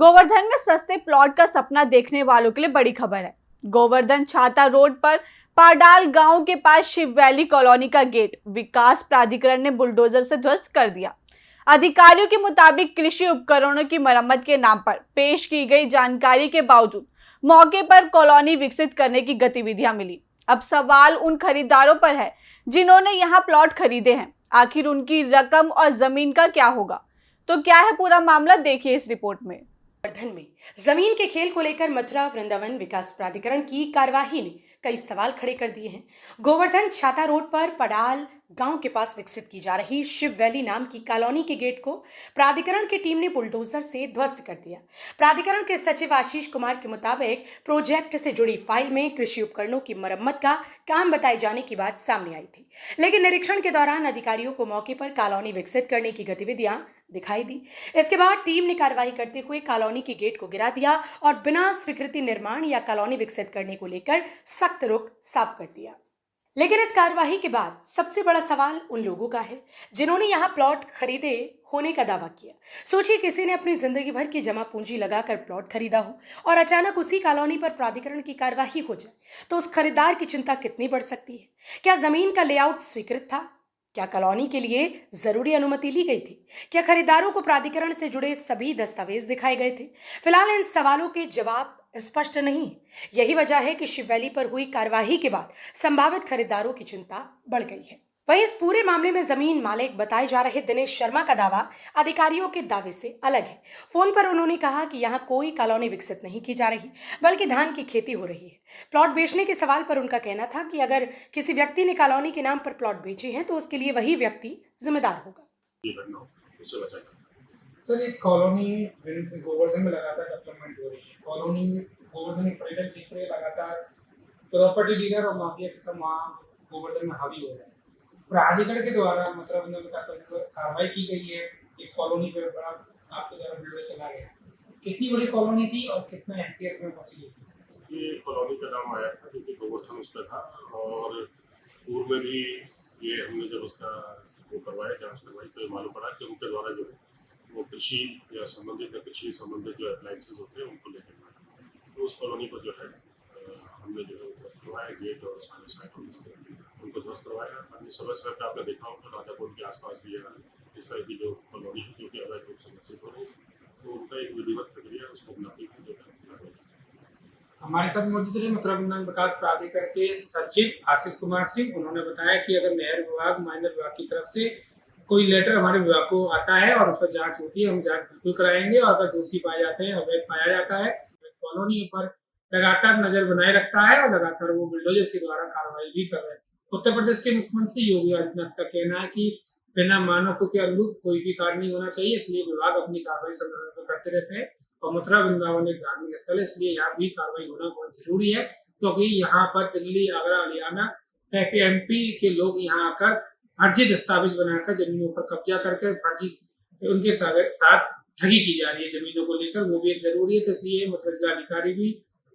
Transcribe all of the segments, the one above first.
गोवर्धन में सस्ते प्लॉट का सपना देखने वालों के लिए बड़ी खबर है। गोवर्धन छाता रोड पर पाडाल गांव के पास शिव वैली कॉलोनी का गेट विकास प्राधिकरण ने बुलडोजर से ध्वस्त कर दिया। अधिकारियों के मुताबिक कृषि उपकरणों की मरम्मत के नाम पर पेश की गई जानकारी के बावजूद मौके पर कॉलोनी विकसित करने की गतिविधियां मिली। अब सवाल उन खरीदारों पर है जिन्होंने यहां प्लॉट खरीदे हैं। आखिर उनकी रकम और जमीन का क्या होगा? तो क्या है पूरा मामला, देखिए इस रिपोर्ट में। गोवर्धन में जमीन के खेल को लेकर मथुरा वृंदावन विकास प्राधिकरण की कार्यवाही ने कई सवाल खड़े कर दिए हैं। गोवर्धन छाता रोड पर पडाल गांव के पास विकसित की जा रही शिव वैली नाम की कॉलोनी के गेट को प्राधिकरण की टीम ने बुलडोजर से ध्वस्त कर दिया। प्राधिकरण के सचिव आशीष कुमार के मुताबिक प्रोजेक्ट से जुड़ी फाइल में कृषि उपकरणों की मरम्मत का काम बताए जाने की बात सामने आई थी, लेकिन निरीक्षण के दौरान अधिकारियों को मौके पर कॉलोनी विकसित करने की गतिविधियां दिखाई दी। इसके बाद टीम ने कार्रवाई करते हुए कॉलोनी के गेट को गिरा दिया और बिना स्वीकृति निर्माण या कॉलोनी विकसित करने को लेकर सख्त रुख साफ कर दिया। लेकिन इस कार्यवाही के बाद सबसे बड़ा सवाल उन लोगों का है जिन्होंने यहाँ प्लॉट खरीदे होने का दावा किया। सोचिए, किसी ने अपनी जिंदगी भर की जमा पूंजी लगाकर प्लॉट खरीदा हो और अचानक उसी कॉलोनी पर प्राधिकरण की कार्यवाही हो जाए तो उस खरीदार की चिंता कितनी बढ़ सकती है। क्या जमीन का लेआउट स्वीकृत था? क्या कॉलोनी के लिए जरूरी अनुमति ली गई थी? क्या खरीदारों को प्राधिकरण से जुड़े सभी दस्तावेज दिखाए गए थे? फिलहाल इन सवालों के जवाब स्पष्ट नहीं है। यही वजह है कि शिव वैली पर हुई कार्यवाही के बाद संभावित खरीदारों की चिंता बढ़ गई है। वहीं इस पूरे मामले में जमीन मालिक बताए जा रहे दिनेश शर्मा का दावा अधिकारियों के दावे से अलग है। फोन पर उन्होंने कहा कि यहाँ कोई कॉलोनी विकसित नहीं की जा रही, बल्कि धान की खेती हो रही है। प्लॉट बेचने के सवाल पर उनका कहना था कि अगर किसी व्यक्ति ने कॉलोनी के नाम पर प्लॉट बेचे हैं तो उसके लिए वही व्यक्ति जिम्मेदार होगा। सर, एक कॉलोनी गोवर्धन में लगातार डेवलपमेंट हो रही है। कॉलोनी गोवर्धन एक पर्यटन क्षेत्र है, लगातार प्रॉपर्टी डीलर और माफिया के सब वहाँ गोवर्धन में हावी हो रहे हैं। प्राधिकरण के द्वारा मथुरा वृंदावन विकास प्राधिकरण कार्रवाई की गई है। एक कॉलोनी पर बड़ा आपके द्वारा वीडियो चला गया। कितनी बड़ी कॉलोनी थी और कितना हेक्टेयर में बसी थी? ये कॉलोनी का नाम आया था क्योंकि गोवर्धन उसका था और पूर्व में भी ये हमने जब उसका वो करवाया, जांच करवाई, तो ये मालूम पड़ा कि उनके द्वारा जो है वो कृषि या कृषि संबंधित जो अप्लायंसेस होते हैं उनको लेकर तो उस कॉलोनी को जो है हमने जो है ध्वस्त करवाया, गेट और सारे साइड उनको ध्वस्त करवाया। अन्य समय समय पर आपने देखा होगा राधापुर के आसपास भी इस तरह की जो कॉलोनी है जो कि अवैध रूप से विकसित हो रही है, तो उनका एक विधिवत प्रक्रिया उसको अपनाती है जो है। हमारे साथ मौजूद रहे मथुरा वृंदावन विकास प्राधिकरण के सचिव आशीष कुमार सिंह। उन्होंने बताया कि अगर नहर विभाग माइनर विभाग की तरफ से कोई लेटर हमारे विभाग को आता है और उस पर जांच होती है, हम जांच बिल्कुल कराएंगे और अगर दोषी पाए जाते हैं, अवैध पाया जाता है, कॉलोनी पर लगातार नजर बनाए रखता है और लगातार वो बुलडोजर के द्वारा कार्रवाई भी कर रहे हैं। उत्तर प्रदेश के मुख्यमंत्री योगी आदित्यनाथ का कहना है कि बिना मानकों के अनुरूप कोई भी कार्य नहीं होना चाहिए, इसलिए विभाग अपनी कार्रवाई समय करते रहते हैं। और मथुरा वृंदावन एक धार्मिक स्थल है, इसलिए यहाँ भी कार्रवाई होना बहुत जरूरी है, क्योंकि यहाँ पर दिल्ली, आगरा, हरियाणा, MP के लोग यहाँ आकर फर्जी दस्तावेज बनाकर जमीनों पर कब्जा करके फर्जी उनके साथ ठगी की जा रही है जमीनों को लेकर, वो भी एक जरूरी है। तो इसलिए मथुरा जिलाधिकारी भी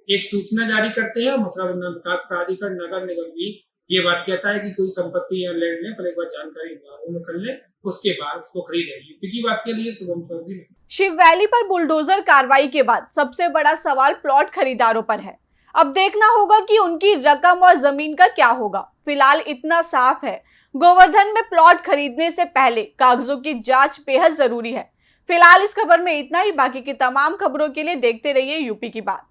एक सूचना जारी करते हैं। मथुरा वृंदावन विकास प्राधिकरण, नगर निगम भी ये बात कहता है कि कोई संपत्ति या लैंड ले पहले एक बार जानकारी में कर ले, उसके बाद उसको खरीदे। यूपी की बात के लिए शुभम चौधरी। शिव वैली पर बुलडोजर कार्रवाई के बाद सबसे बड़ा सवाल प्लॉट खरीदारों पर है। अब देखना होगा कि उनकी रकम और जमीन का क्या होगा। फिलहाल इतना साफ है, गोवर्धन में प्लॉट खरीदने से पहले कागजों की जांच बेहद जरूरी है। फिलहाल इस खबर में इतना ही। बाकी की तमाम खबरों के लिए देखते रहिए यूपी की बात।